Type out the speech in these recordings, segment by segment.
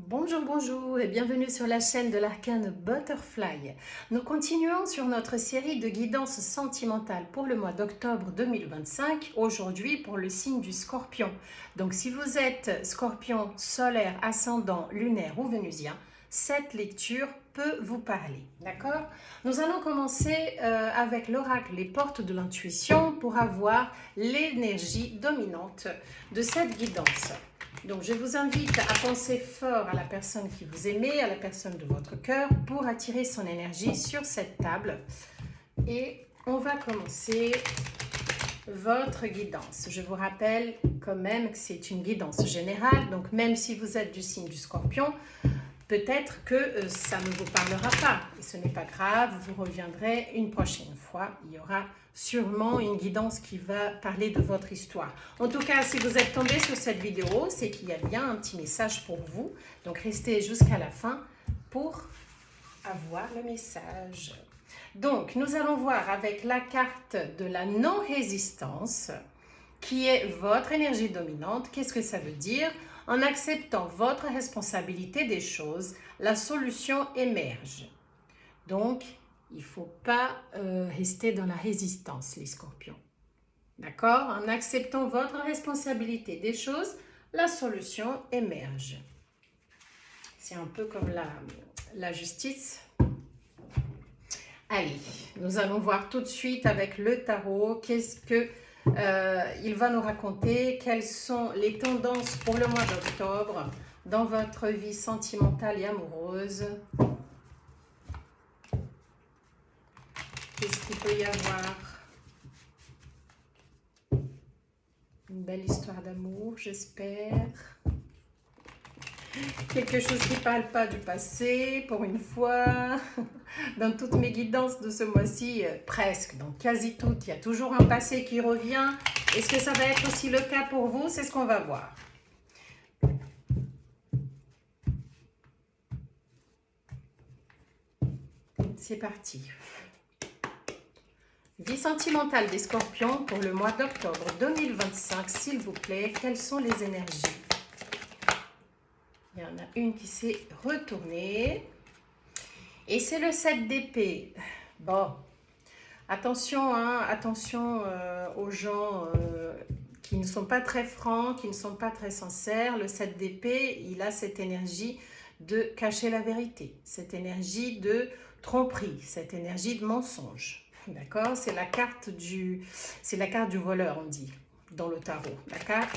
Bonjour, bonjour et bienvenue sur la chaîne de l'arcane Butterfly. Nous continuons sur notre série de guidance sentimentale pour le mois d'octobre 2025, aujourd'hui pour le signe du Scorpion. Donc si vous êtes Scorpion solaire, ascendant, lunaire ou vénusien, cette lecture peut vous parler, d'accord? Nous allons commencer avec l'oracle, les portes de l'intuition pour avoir l'énergie dominante de cette guidance. Donc, je vous invite à penser fort à la personne qui vous aimez, à la personne de votre cœur, pour attirer son énergie sur cette table. Et on va commencer votre guidance. Je vous rappelle quand même que c'est une guidance générale, donc même si vous êtes du signe du Scorpion, peut-être que ça ne vous parlera pas. Et ce n'est pas grave, vous reviendrez une prochaine fois. Il y aura sûrement une guidance qui va parler de votre histoire. En tout cas, si vous êtes tombé sur cette vidéo, c'est qu'il y a bien un petit message pour vous. Donc, restez jusqu'à la fin pour avoir le message. Donc, nous allons voir avec la carte de la non-résistance, qui est votre énergie dominante. Qu'est-ce que ça veut dire? En acceptant votre responsabilité des choses, la solution émerge. Donc, il ne faut pas rester dans la résistance, les scorpions. D'accord? En acceptant votre responsabilité des choses, la solution émerge. C'est un peu comme la justice. Allez, nous allons voir tout de suite avec le tarot, qu'est-ce que il va nous raconter, quelles sont les tendances pour le mois d'octobre dans votre vie sentimentale et amoureuse. Qu'est-ce qu'il peut y avoir? Une belle histoire d'amour, j'espère. Quelque chose qui ne parle pas du passé, pour une fois. Dans toutes mes guidances de ce mois-ci, presque, donc quasi toutes, il y a toujours un passé qui revient. Est-ce que ça va être aussi le cas pour vous? C'est ce qu'on va voir. C'est parti. Vie sentimentale des scorpions pour le mois d'octobre 2025, s'il vous plaît. Quelles sont les énergies? Il y en a une qui s'est retournée. Et c'est le 7 d'épée. Bon, attention, hein, attention aux gens qui ne sont pas très francs, qui ne sont pas très sincères. Le 7 d'épée, il a cette énergie de cacher la vérité, cette énergie de tromperie, cette énergie de mensonge. D'accord? C'est la carte du voleur, on dit, dans le tarot.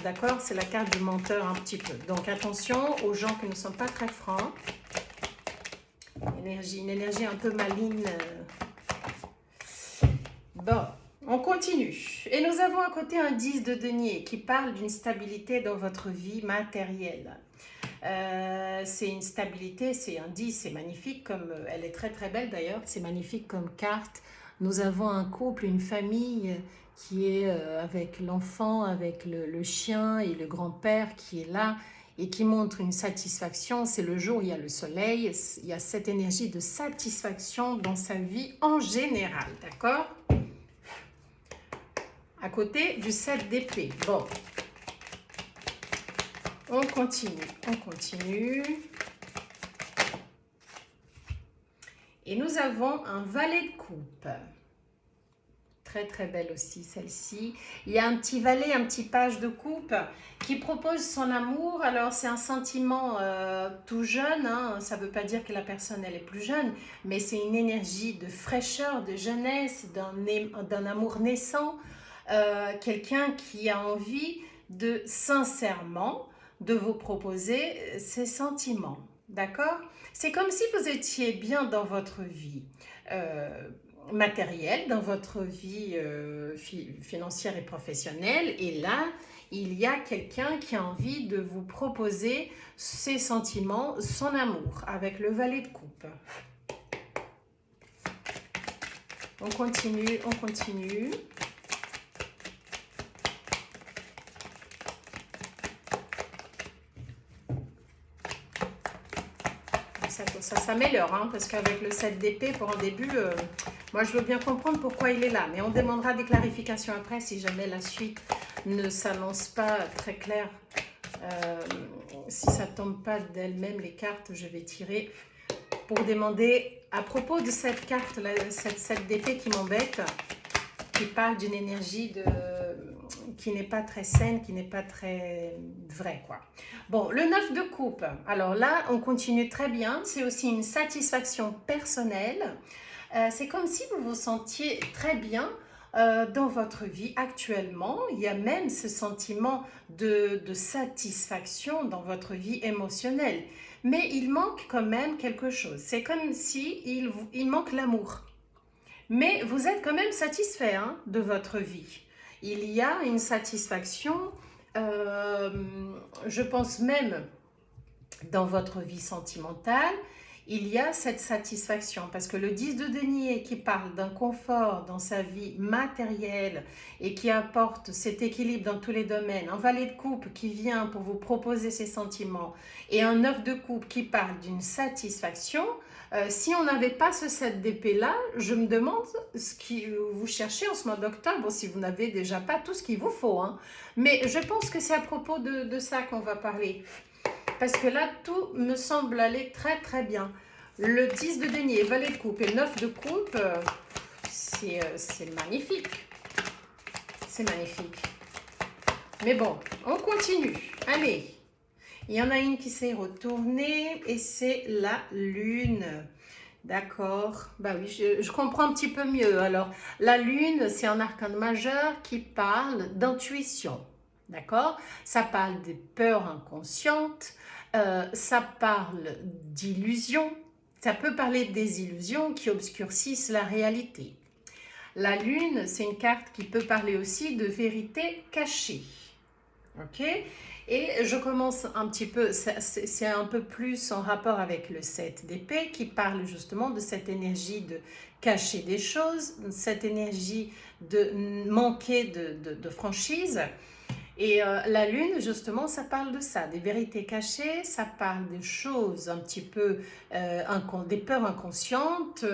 D'accord? C'est la carte du menteur un petit peu. Donc attention aux gens qui ne sont pas très francs. Une énergie un peu maligne. Bon, on continue. Et nous avons à côté un 10 de denier qui parle d'une stabilité dans votre vie matérielle. C'est une stabilité, c'est un 10, c'est magnifique, comme elle est très très belle d'ailleurs, c'est magnifique comme carte. Nous avons un couple, une famille qui est avec l'enfant, avec le chien et le grand-père qui est là et qui montre une satisfaction. C'est le jour, il y a le soleil, il y a cette énergie de satisfaction dans sa vie en général, d'accord? À côté du 7 d'épée. Bon. On continue, on continue. Et nous avons un valet de coupe. Très très belle aussi celle-ci. Il y a un petit valet, un petit page de coupe qui propose son amour. Alors c'est un sentiment tout jeune, hein. Ça ne veut pas dire que la personne elle est plus jeune, mais c'est une énergie de fraîcheur, de jeunesse, d'un amour naissant. Quelqu'un qui a envie de sincèrement de vous proposer ses sentiments, d'accord? C'est comme si vous étiez bien dans votre vie matérielle, dans votre vie financière et professionnelle, et là, il y a quelqu'un qui a envie de vous proposer ses sentiments, son amour, avec le valet de coupe. On continue, on continue. Ça s'améliore, hein, parce qu'avec le 7 d'épée, pour un début, moi je veux bien comprendre pourquoi il est là, mais on demandera des clarifications après si jamais la suite ne s'annonce pas très claire Euh, si ça ne tombe pas d'elle-même, les cartes, je vais tirer pour demander à propos de cette carte, cette d'épée qui m'embête, qui parle d'une énergie qui n'est pas très saine, qui n'est pas très vraie, quoi. Bon, le 9 de coupe. Alors là, on continue très bien. C'est aussi une satisfaction personnelle. C'est comme si vous vous sentiez très bien dans votre vie actuellement. Il y a même ce sentiment de satisfaction dans votre vie émotionnelle. Mais il manque quand même quelque chose. C'est comme si il manque l'amour. Mais vous êtes quand même satisfait hein, de votre vie. Il y a une satisfaction, euh, je pense même dans votre vie sentimentale, il y a cette satisfaction parce que le 10 de denier qui parle d'un confort dans sa vie matérielle et qui apporte cet équilibre dans tous les domaines, un valet de coupe qui vient pour vous proposer ses sentiments et un 9 de coupe qui parle d'une satisfaction, si on n'avait pas ce 7 d'épée là, je me demande ce que vous cherchez en ce mois d'octobre si vous n'avez déjà pas tout ce qu'il vous faut. Hein. Mais je pense que c'est à propos de ça qu'on va parler. Parce que là, tout me semble aller très très bien. Le 10 de denier, valet de coupe et 9 de coupe, c'est magnifique. C'est magnifique. Mais bon, on continue. Allez, il y en a une qui s'est retournée et c'est la lune. D'accord. Bah oui, je comprends un petit peu mieux. Alors, la lune, c'est un arcane majeur qui parle d'intuition. D'accord? Ça parle des peurs inconscientes, ça parle d'illusions, ça peut parler des illusions qui obscurcissent la réalité. La lune, c'est une carte qui peut parler aussi de vérité cachée. Ok? Et je commence un petit peu, c'est un peu plus en rapport avec le 7 d'épée qui parle justement de cette énergie de cacher des choses, cette énergie de manquer de franchise. Et la lune, justement, ça parle de ça, des vérités cachées, ça parle des choses un petit peu, des peurs inconscientes.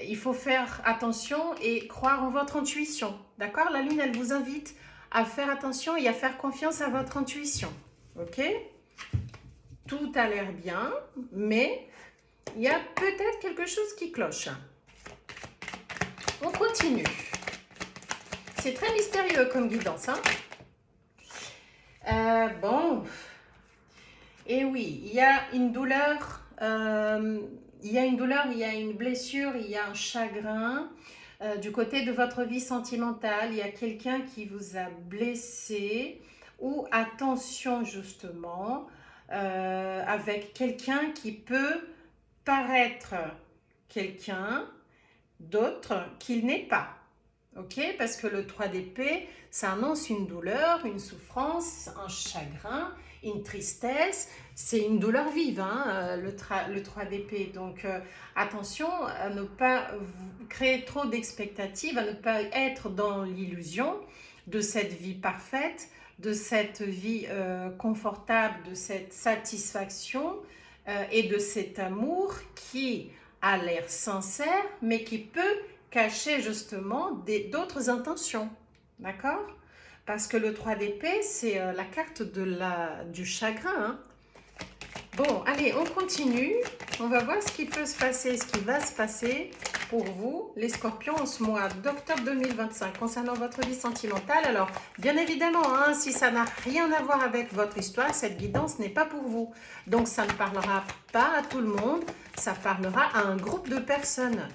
Il faut faire attention et croire en votre intuition, d'accord? La lune, elle vous invite à faire attention et à faire confiance à votre intuition, ok? Tout a l'air bien, mais il y a peut-être quelque chose qui cloche. On continue. C'est très mystérieux comme guidance, hein? Bon, et oui, il y a une douleur, il y a une douleur, il y a une blessure, il y a un chagrin. Du côté de votre vie sentimentale, il y a quelqu'un qui vous a blessé ou attention justement avec quelqu'un qui peut paraître quelqu'un d'autre qu'il n'est pas. Ok, parce que le 3 d'épée, ça annonce une douleur, une souffrance, un chagrin, une tristesse. C'est une douleur vive, hein, le 3 d'épée. Donc, attention à ne pas créer trop d'expectatives, à ne pas être dans l'illusion de cette vie parfaite, de cette vie confortable, de cette satisfaction et de cet amour qui a l'air sincère, mais qui peut cacher justement d'autres intentions, d'accord? Parce que le 3 d'épée, c'est la carte du chagrin. Hein? Bon, allez, on continue. On va voir ce qui peut se passer, ce qui va se passer pour vous, les scorpions, en ce mois d'octobre 2025, concernant votre vie sentimentale. Alors, bien évidemment, hein, si ça n'a rien à voir avec votre histoire, cette guidance n'est pas pour vous. Donc, ça ne parlera pas à tout le monde, ça parlera à un groupe de personnes.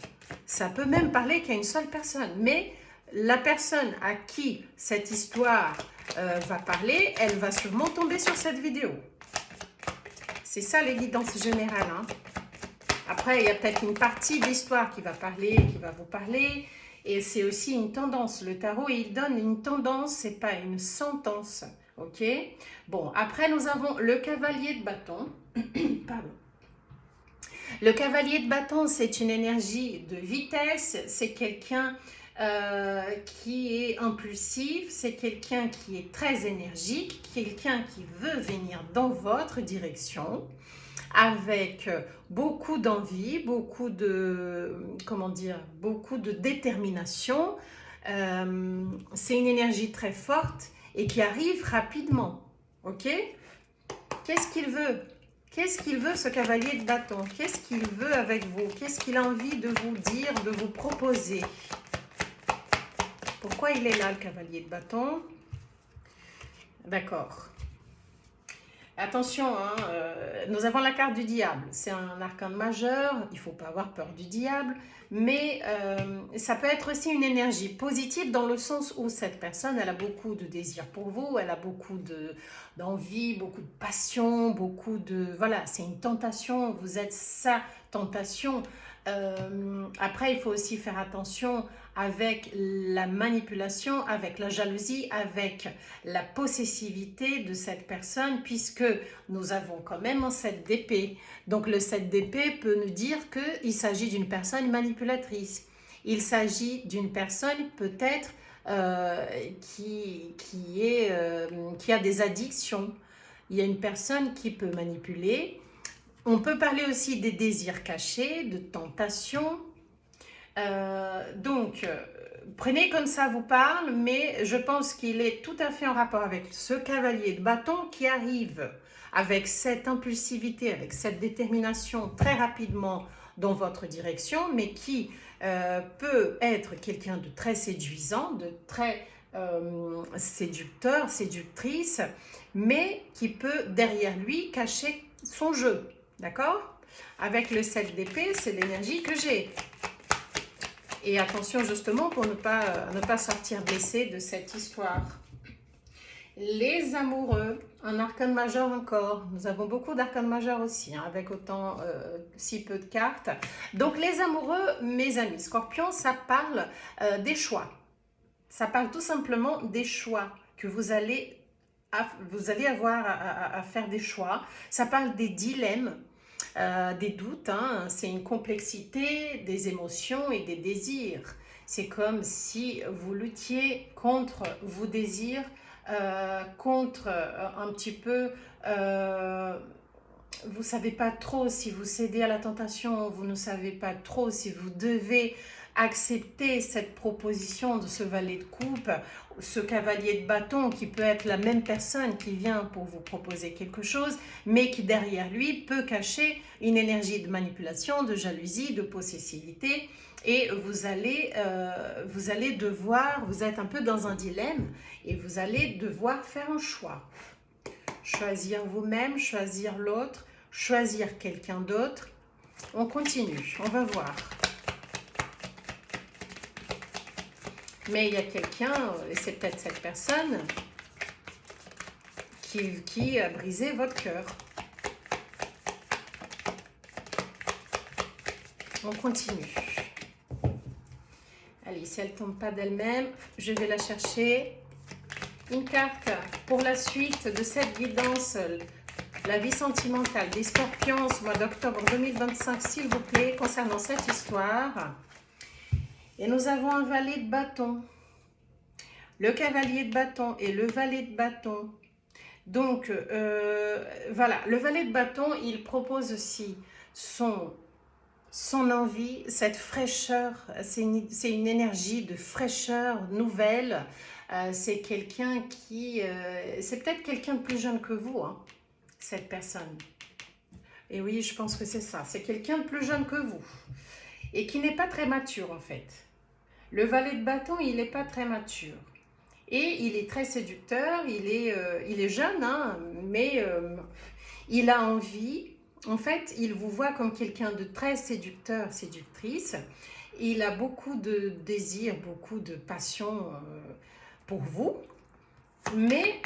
Ça peut même parler qu'à une seule personne, mais la personne à qui cette histoire va parler, elle va sûrement tomber sur cette vidéo. C'est ça les guidances générales. Hein. Après, il y a peut-être une partie de l'histoire qui va parler, qui va vous parler. Et c'est aussi une tendance. Le tarot, il donne une tendance, c'est pas une sentence. Ok? Bon, après, nous avons le cavalier de bâton. Pardon. Le cavalier de bâton, c'est une énergie de vitesse. C'est quelqu'un qui est impulsif. C'est quelqu'un qui est très énergique. Quelqu'un qui veut venir dans votre direction. Avec beaucoup d'envie, beaucoup de, comment dire, beaucoup de détermination. C'est une énergie très forte et qui arrive rapidement. Ok? Qu'est-ce qu'il veut? Qu'est-ce qu'il veut, ce cavalier de bâton? Qu'est-ce qu'il veut avec vous? Qu'est-ce qu'il a envie de vous dire, de vous proposer? Pourquoi il est là, le cavalier de bâton? D'accord. Attention, hein, nous avons la carte du diable. C'est un arcane majeur, il ne faut pas avoir peur du diable, mais ça peut être aussi une énergie positive dans le sens où cette personne, elle a beaucoup de désir pour vous, elle a beaucoup d'envie, beaucoup de passion, beaucoup de... Voilà, c'est une tentation, vous êtes sa tentation. Après, il faut aussi faire attention avec la manipulation, avec la jalousie, avec la possessivité de cette personne, puisque nous avons quand même un 7 d'épée. Donc le 7 d'épée peut nous dire qu'il s'agit d'une personne manipulatrice. Il s'agit d'une personne peut-être qui a des addictions. Il y a une personne qui peut manipuler. On peut parler aussi des désirs cachés, de tentations. Prenez comme ça vous parle, mais je pense qu'il est tout à fait en rapport avec ce cavalier de bâton qui arrive avec cette impulsivité, avec cette détermination très rapidement dans votre direction, mais qui peut être quelqu'un de très séduisant, de très séducteur, séductrice, mais qui peut derrière lui cacher son jeu, d'accord? Avec le 7 d'épée, c'est l'énergie que j'ai. Et attention justement pour ne pas sortir blessé de cette histoire. Les amoureux, un arcane majeur encore. Nous avons beaucoup d'arcanes majeurs aussi, hein, avec autant si peu de cartes. Donc les amoureux, mes amis, Scorpion, ça parle des choix. Ça parle tout simplement des choix que vous allez avoir à faire des choix. Ça parle des dilemmes. Des doutes, hein, c'est une complexité des émotions et des désirs. C'est comme si vous luttiez contre vos désirs, contre un petit peu, vous ne savez pas trop si vous cédez à la tentation, vous ne savez pas trop si vous devez accepter cette proposition de ce valet de coupe, ce cavalier de bâton qui peut être la même personne qui vient pour vous proposer quelque chose, mais qui derrière lui peut cacher une énergie de manipulation, de jalousie, de possessivité. Et vous allez devoir, vous êtes un peu dans un dilemme et vous allez devoir faire un choix. Choisir vous-même, choisir l'autre, choisir quelqu'un d'autre. On continue, on va voir. Mais il y a quelqu'un, et c'est peut-être cette personne, qui a brisé votre cœur. On continue. Allez, si elle ne tombe pas d'elle-même, je vais la chercher. Une carte pour la suite de cette guidance, la vie sentimentale des Scorpions, mois d'octobre 2025, s'il vous plaît, concernant cette histoire. Et nous avons un valet de bâton, le cavalier de bâton et le valet de bâton. Donc, voilà, le valet de bâton, il propose aussi son envie, cette fraîcheur, c'est une énergie de fraîcheur nouvelle. C'est quelqu'un qui, c'est peut-être quelqu'un de plus jeune que vous, hein, cette personne. Et oui, je pense que c'est ça, c'est quelqu'un de plus jeune que vous et qui n'est pas très mature en fait. Le valet de bâton, il n'est pas très mature. Et il est très séducteur, il est jeune, hein, mais il a envie. En fait, il vous voit comme quelqu'un de très séducteur, séductrice. Il a beaucoup de désir, beaucoup de passion pour vous. Mais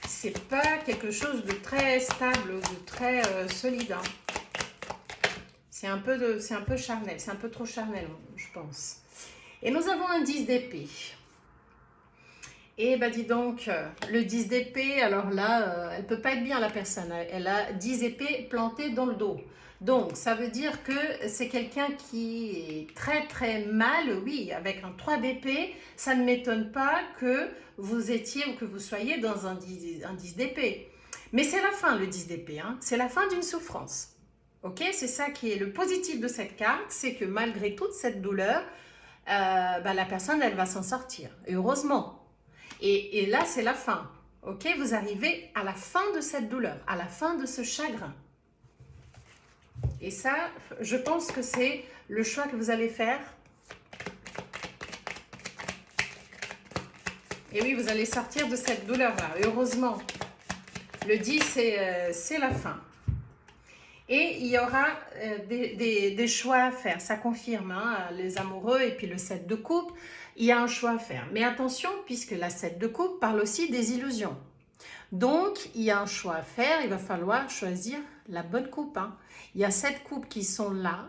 c'est pas quelque chose de très stable, de très solide. Hein. C'est un peu charnel, c'est un peu trop charnel, je pense. Et nous avons un 10 d'épée. Et bah dis donc, le 10 d'épée, alors là, elle peut pas être bien la personne. Elle a 10 épées plantées dans le dos. Donc, ça veut dire que c'est quelqu'un qui est très très mal, oui, avec un 3 d'épée. Ça ne m'étonne pas que vous étiez ou que vous soyez dans un 10 d'épée. Mais c'est la fin, le 10 d'épée. Hein. C'est la fin d'une souffrance. Ok, c'est ça qui est le positif de cette carte, c'est que malgré toute cette douleur, la personne, elle va s'en sortir. Et heureusement. Et là, c'est la fin. Ok, vous arrivez à la fin de cette douleur, à la fin de ce chagrin. Et ça, je pense que c'est le choix que vous allez faire. Et oui, vous allez sortir de cette douleur-là, heureusement. Le 10, c'est la fin. Et il y aura des choix à faire, ça confirme, hein, les amoureux et puis le 7 de coupe, il y a un choix à faire. Mais attention, puisque la 7 de coupe parle aussi des illusions. Donc, il y a un choix à faire, il va falloir choisir la bonne coupe. Hein. Il y a 7 coupes qui sont là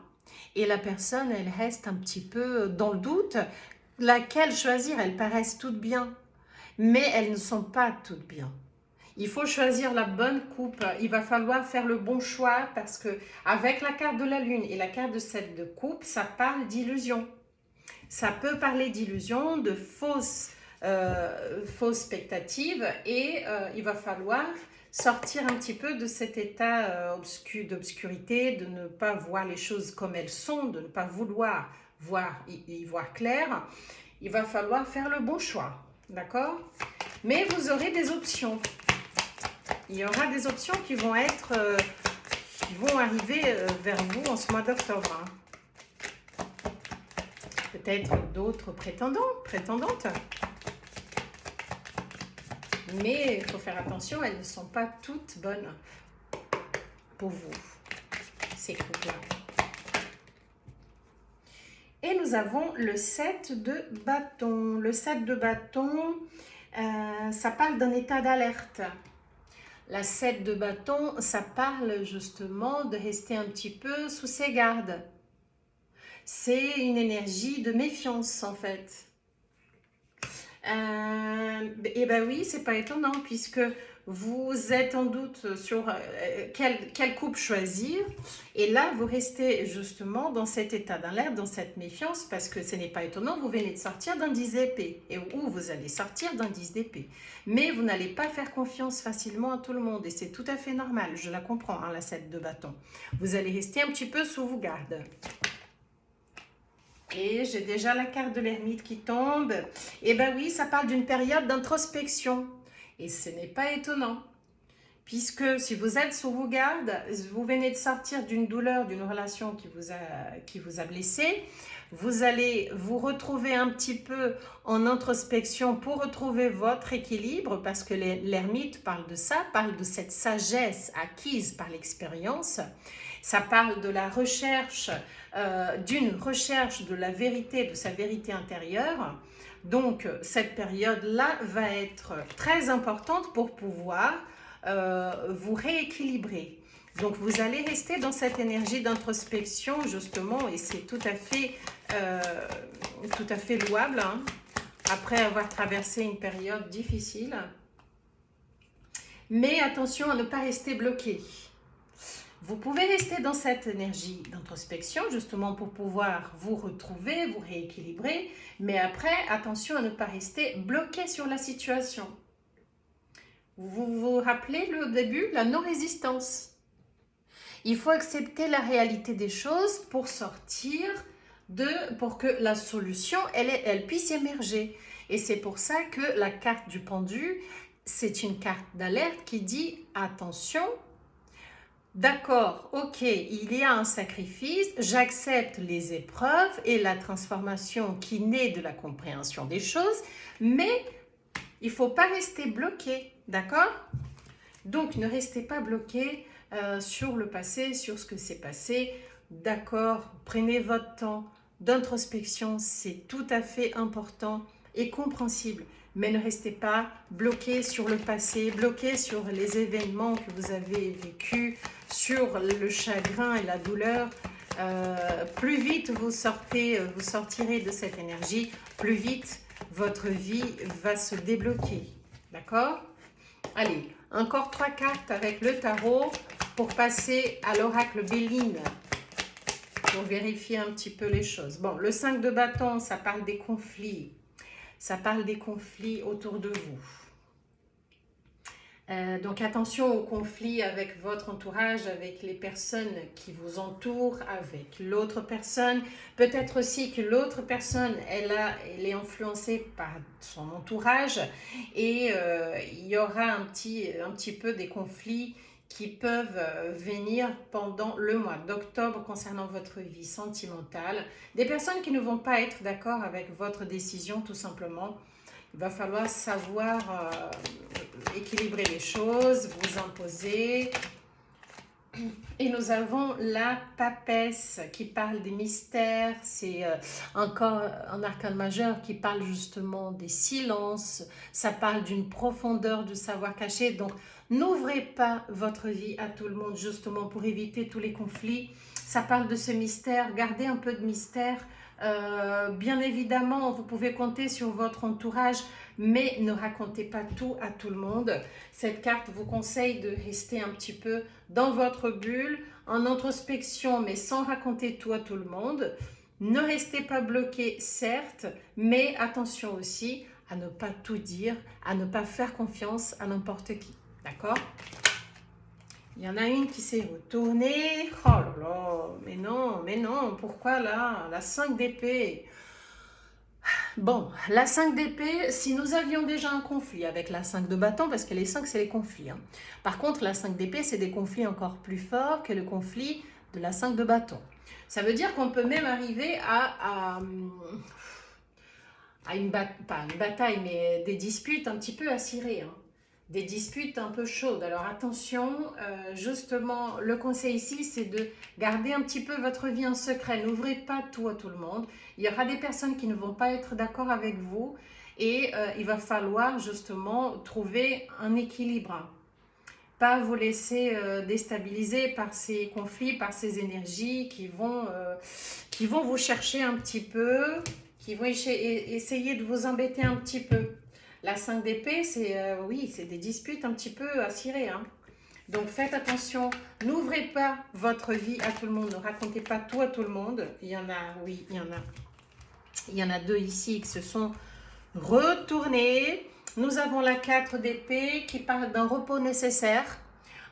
et la personne, elle reste un petit peu dans le doute. Laquelle choisir? Elles paraissent toutes bien, mais elles ne sont pas toutes bien. Il faut choisir la bonne coupe, il va falloir faire le bon choix parce que avec la carte de la lune et la carte de 7 de coupe, ça parle d'illusion. Ça peut parler d'illusion, de fausses expectatives et il va falloir sortir un petit peu de cet état d'obscurité, de ne pas voir les choses comme elles sont, de ne pas vouloir y voir clair. Il va falloir faire le bon choix, d'accord? Mais vous aurez des options. Il y aura des options qui vont arriver vers vous en ce mois d'octobre. Hein. Peut-être d'autres prétendants, prétendantes. Mais il faut faire attention, elles ne sont pas toutes bonnes pour vous, ces couples-là. Et nous avons le 7 de bâton. Le 7 de bâton, ça parle d'un état d'alerte. La 7 de bâton, ça parle justement de rester un petit peu sous ses gardes. C'est une énergie de méfiance en fait. Et ben oui, c'est pas étonnant puisque vous êtes en doute sur quelle coupe choisir. Et là, vous restez justement dans cet état d'alerte, dans cette méfiance, parce que ce n'est pas étonnant, vous venez de sortir d'un 10 d'épée, ou vous allez sortir d'un 10 d'épée. Mais vous n'allez pas faire confiance facilement à tout le monde, et c'est tout à fait normal, je la comprends, hein, la 7 de bâton. Vous allez rester un petit peu sous vos gardes. Et j'ai déjà la carte de l'ermite qui tombe. Et ben oui, ça parle d'une période d'introspection. Et ce n'est pas étonnant. Puisque si vous êtes sous vos gardes, vous venez de sortir d'une douleur, d'une relation qui vous a blessé. Vous allez vous retrouver un petit peu en introspection pour retrouver votre équilibre. Parce que l'ermite parle de ça, parle de cette sagesse acquise par l'expérience. Ça parle de la recherche, d'une recherche de la vérité, de sa vérité intérieure. Donc, cette période-là va être très importante pour pouvoir vous rééquilibrer. Donc, vous allez rester dans cette énergie d'introspection, justement, et c'est tout à fait louable, hein, après avoir traversé une période difficile. Mais attention à ne pas rester bloqué. Vous pouvez rester dans cette énergie d'introspection justement pour pouvoir vous retrouver, vous rééquilibrer, mais après, attention à ne pas rester bloqué sur la situation. Vous vous rappelez le début, la non-résistance. Il faut accepter la réalité des choses pour pour que la solution, elle puisse émerger. Et c'est pour ça que la carte du pendu, c'est une carte d'alerte qui dit attention. D'accord, ok, il y a un sacrifice, j'accepte les épreuves et la transformation qui naît de la compréhension des choses, mais il ne faut pas rester bloqué, d'accord? Donc, ne restez pas bloqué sur le passé, sur ce que s'est passé, d'accord? Prenez votre temps d'introspection, c'est tout à fait important et compréhensible. Mais ne restez pas bloqué sur le passé, bloqué sur les événements que vous avez vécus, sur le chagrin et la douleur. Plus vite vous sortirez de cette énergie, plus vite votre vie va se débloquer. D'accord? Allez, encore 3 cartes avec le tarot pour passer à l'oracle Béline, pour vérifier un petit peu les choses. Bon, le 5 de bâton, ça parle des conflits. Ça parle des conflits autour de vous. Donc attention aux conflits avec votre entourage, avec les personnes qui vous entourent, avec l'autre personne. Peut-être aussi que l'autre personne, elle est influencée par son entourage et il y aura un petit peu des conflits qui peuvent venir pendant le mois d'octobre concernant votre vie sentimentale. Des personnes qui ne vont pas être d'accord avec votre décision tout simplement. Il va falloir savoir équilibrer les choses, vous imposer. Et nous avons la papesse qui parle des mystères. C'est encore un arcane majeur qui parle justement des silences. Ça parle d'une profondeur du savoir caché. Donc, n'ouvrez pas votre vie à tout le monde justement pour éviter tous les conflits. Ça parle de ce mystère. Gardez un peu de mystère. Bien évidemment, vous pouvez compter sur votre entourage, mais ne racontez pas tout à tout le monde. Cette carte vous conseille de rester un petit peu dans votre bulle, en introspection, mais sans raconter tout à tout le monde. Ne restez pas bloqué, certes, mais attention aussi à ne pas tout dire, à ne pas faire confiance à n'importe qui. D'accord? Il y en a une qui s'est retournée. Oh là là, mais non, pourquoi là? La 5 d'épée. Bon, la 5 d'épée, si nous avions déjà un conflit avec la 5 de bâton, parce que les 5 c'est les conflits. Hein. Par contre, la 5 d'épée, c'est des conflits encore plus forts que le conflit de la 5 de bâton. Ça veut dire qu'on peut même arriver à pas une bataille, mais des disputes un petit peu acirées. Hein. Des disputes un peu chaudes. Alors attention, justement, le conseil ici, c'est de garder un petit peu votre vie en secret. N'ouvrez pas tout à tout le monde. Il y aura des personnes qui ne vont pas être d'accord avec vous et il va falloir justement trouver un équilibre. Pas vous laisser déstabiliser par ces conflits, par ces énergies qui vont vous chercher un petit peu, qui vont essayer de vous embêter un petit peu. La 5 d'épée, c'est oui, c'est des disputes un petit peu acirées. Hein. Donc faites attention, n'ouvrez pas votre vie à tout le monde, ne racontez pas tout à tout le monde. Il y en a, oui, il y en a. Il y en a deux ici qui se sont retournés. Nous avons la 4 d'épée qui parle d'un repos nécessaire.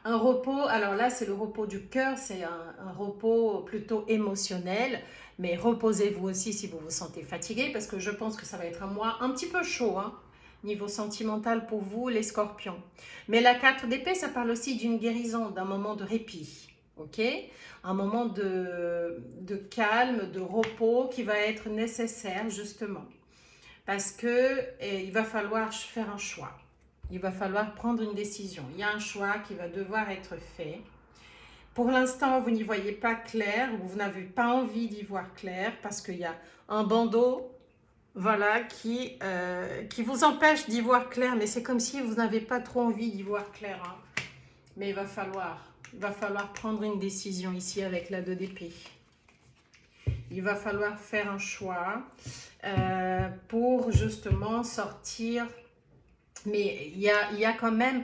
Un repos, alors là c'est le repos du cœur, c'est un repos plutôt émotionnel. Mais reposez-vous aussi si vous vous sentez fatigué parce que je pense que ça va être un mois un petit peu chaud, hein, niveau sentimental pour vous les scorpions. Mais la 4 d'épée, ça parle aussi d'une guérison, d'un moment de répit. Ok, un moment de calme, de repos qui va être nécessaire justement parce que il va falloir faire un choix, il va falloir prendre une décision, il y a un choix qui va devoir être fait. Pour l'instant, vous n'y voyez pas clair, vous n'avez pas envie d'y voir clair parce qu'il y a un bandeau, voilà, qui vous empêche d'y voir clair, mais c'est comme si vous n'avez pas trop envie d'y voir clair. Hein. Mais il va falloir prendre une décision ici avec la 2 d'épée. Il va falloir faire un choix pour justement sortir. Mais il y a quand même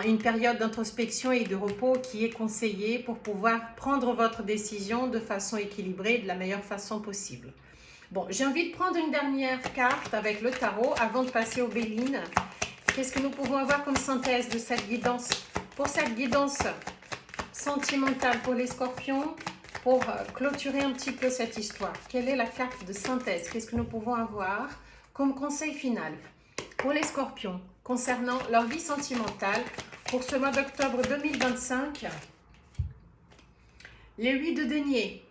une période d'introspection et de repos qui est conseillée pour pouvoir prendre votre décision de façon équilibrée, de la meilleure façon possible. Bon, j'ai envie de prendre une dernière carte avec le tarot avant de passer aux Bélines. Qu'est-ce que nous pouvons avoir comme synthèse de cette guidance? Pour cette guidance sentimentale pour les scorpions, pour clôturer un petit peu cette histoire, quelle est la carte de synthèse? Qu'est-ce que nous pouvons avoir comme conseil final pour les scorpions concernant leur vie sentimentale pour ce mois d'octobre 2025? Les 8 de denier.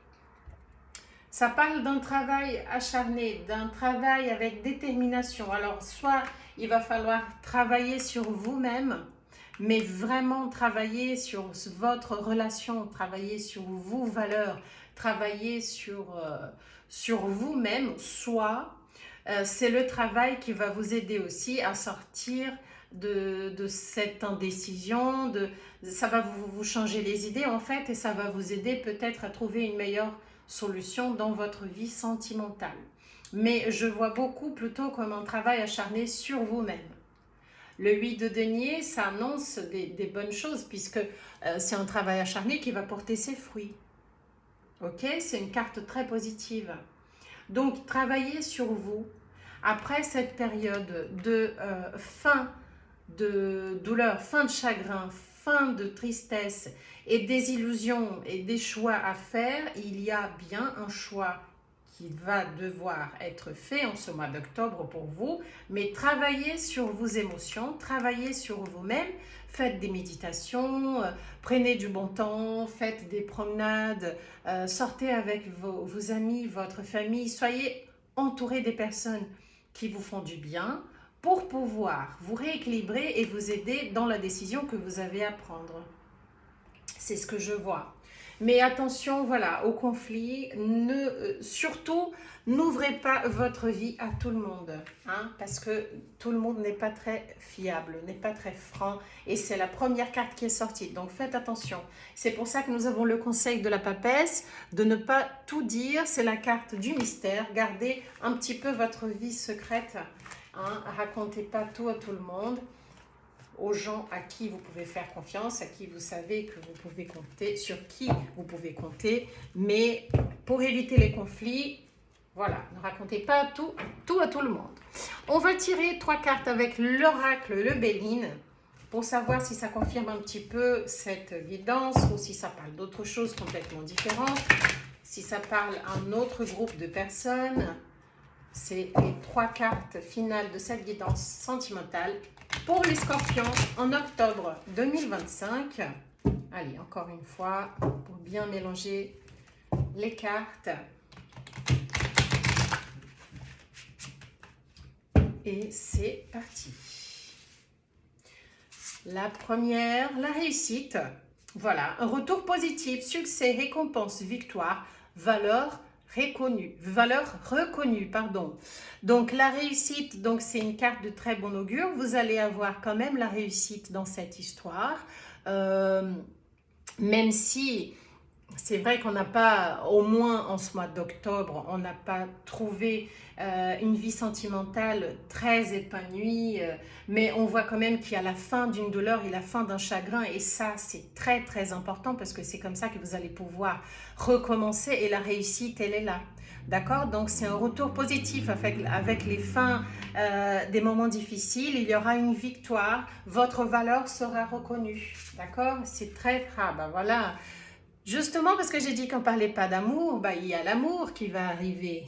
Ça parle d'un travail acharné, d'un travail avec détermination. Alors, soit il va falloir travailler sur vous-même, mais vraiment travailler sur votre relation, travailler sur vos valeurs, travailler sur vous-même, soit c'est le travail qui va vous aider aussi à sortir de cette indécision, ça va vous changer les idées en fait et ça va vous aider peut-être à trouver une meilleure solution dans votre vie sentimentale. Mais je vois beaucoup plutôt comme un travail acharné sur vous-même. Le 8 de denier, ça annonce des bonnes choses puisque c'est un travail acharné qui va porter ses fruits. Ok, c'est une carte très positive. Donc, travaillez sur vous. Après cette période de fin de douleur, fin de chagrin, fin de tristesse et des illusions et des choix à faire, il y a bien un choix qui va devoir être fait en ce mois d'octobre pour vous, mais travaillez sur vos émotions, travaillez sur vous-même, faites des méditations, prenez du bon temps, faites des promenades, sortez avec vos amis, votre famille, soyez entouré des personnes qui vous font du bien pour pouvoir vous rééquilibrer et vous aider dans la décision que vous avez à prendre. C'est ce que je vois. Mais attention, voilà, au conflit, surtout, n'ouvrez pas votre vie à tout le monde, hein, parce que tout le monde n'est pas très fiable, n'est pas très franc, et c'est la première carte qui est sortie, donc faites attention. C'est pour ça que nous avons le conseil de la papesse, de ne pas tout dire, c'est la carte du mystère, gardez un petit peu votre vie secrète, hein, racontez pas tout à tout le monde, aux gens à qui vous pouvez faire confiance, à qui vous savez que vous pouvez compter, sur qui vous pouvez compter. Mais pour éviter les conflits, voilà, ne racontez pas tout à tout le monde. On va tirer 3 cartes avec l'oracle, le Béline, pour savoir si ça confirme un petit peu cette guidance ou si ça parle d'autre chose complètement différente, si ça parle à un autre groupe de personnes. C'est les 3 cartes finales de cette guidance sentimentale pour les scorpions en octobre 2025. Allez, encore une fois, pour bien mélanger les cartes. Et c'est parti. La première, la réussite. Voilà, un retour positif, succès, récompense, victoire, valeur reconnue, pardon. Donc la réussite, donc c'est une carte de très bon augure. Vous allez avoir quand même la réussite dans cette histoire, même si c'est vrai qu'on n'a pas, au moins en ce mois d'octobre, on n'a pas trouvé une vie sentimentale très épanouie, mais on voit quand même qu'il y a la fin d'une douleur et la fin d'un chagrin, et ça c'est très très important parce que c'est comme ça que vous allez pouvoir recommencer, et la réussite elle est là. D'accord? Donc c'est un retour positif avec les fins des moments difficiles, il y aura une victoire, votre valeur sera reconnue. D'accord? C'est très... Ah ben voilà. Justement, parce que j'ai dit qu'on ne parlait pas d'amour, bah, il y a l'amour qui va arriver.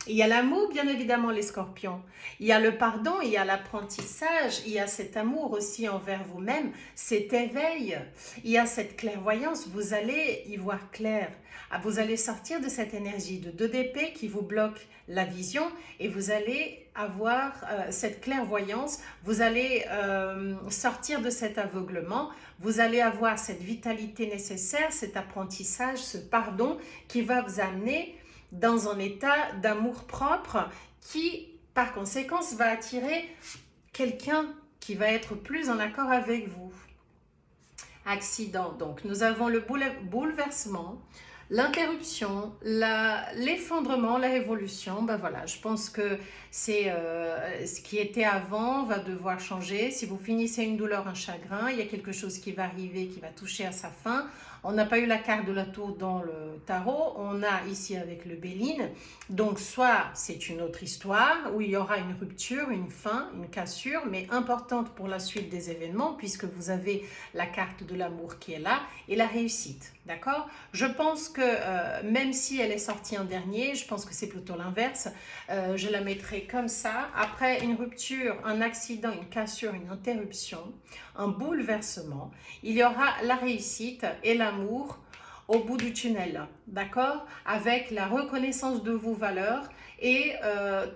Il y a l'amour, bien évidemment, les scorpions. Il y a le pardon, il y a l'apprentissage, il y a cet amour aussi envers vous-même, cet éveil, il y a cette clairvoyance. Vous allez y voir clair. Vous allez sortir de cette énergie de 2 d'épée qui vous bloque la vision, et vous allez avoir cette clairvoyance. Vous allez sortir de cet aveuglement. Vous allez avoir cette vitalité nécessaire, cet apprentissage, ce pardon qui va vous amener dans un état d'amour propre qui, par conséquence, va attirer quelqu'un qui va être plus en accord avec vous. Accident, donc nous avons le bouleversement, l'interruption, l'effondrement, la révolution. Ben voilà, je pense que c'est ce qui était avant va devoir changer. Si vous finissez une douleur, un chagrin, il y a quelque chose qui va arriver, qui va toucher à sa fin. On n'a pas eu la carte de la tour dans le tarot, on a ici avec le Béline. Donc soit c'est une autre histoire où il y aura une rupture, une fin, une cassure, mais importante pour la suite des événements, puisque vous avez la carte de l'amour qui est là et la réussite. D'accord? Je pense que même si elle est sortie en dernier, je pense que c'est plutôt l'inverse. Je la mettrai comme ça. Après une rupture, un accident, une cassure, une interruption, un bouleversement, il y aura la réussite et l'amour au bout du tunnel. D'accord? Avec la reconnaissance de vos valeurs et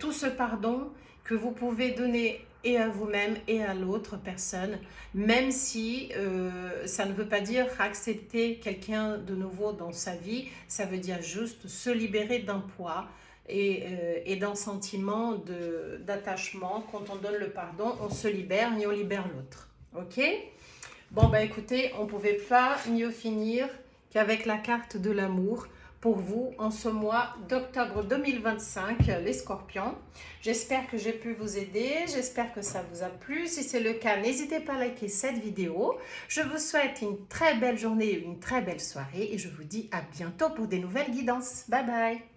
tout ce pardon que vous pouvez donner et à vous-même et à l'autre personne, même si ça ne veut pas dire accepter quelqu'un de nouveau dans sa vie, ça veut dire juste se libérer d'un poids et d'un sentiment d'attachement. Quand on donne le pardon, on se libère et on libère l'autre. Ok? Bon, bah écoutez, on ne pouvait pas mieux finir qu'avec la carte de l'amour pour vous en ce mois d'octobre 2025, les scorpions. J'espère que j'ai pu vous aider, j'espère que ça vous a plu. Si c'est le cas, n'hésitez pas à liker cette vidéo. Je vous souhaite une très belle journée, une très belle soirée et je vous dis à bientôt pour des nouvelles guidances. Bye bye!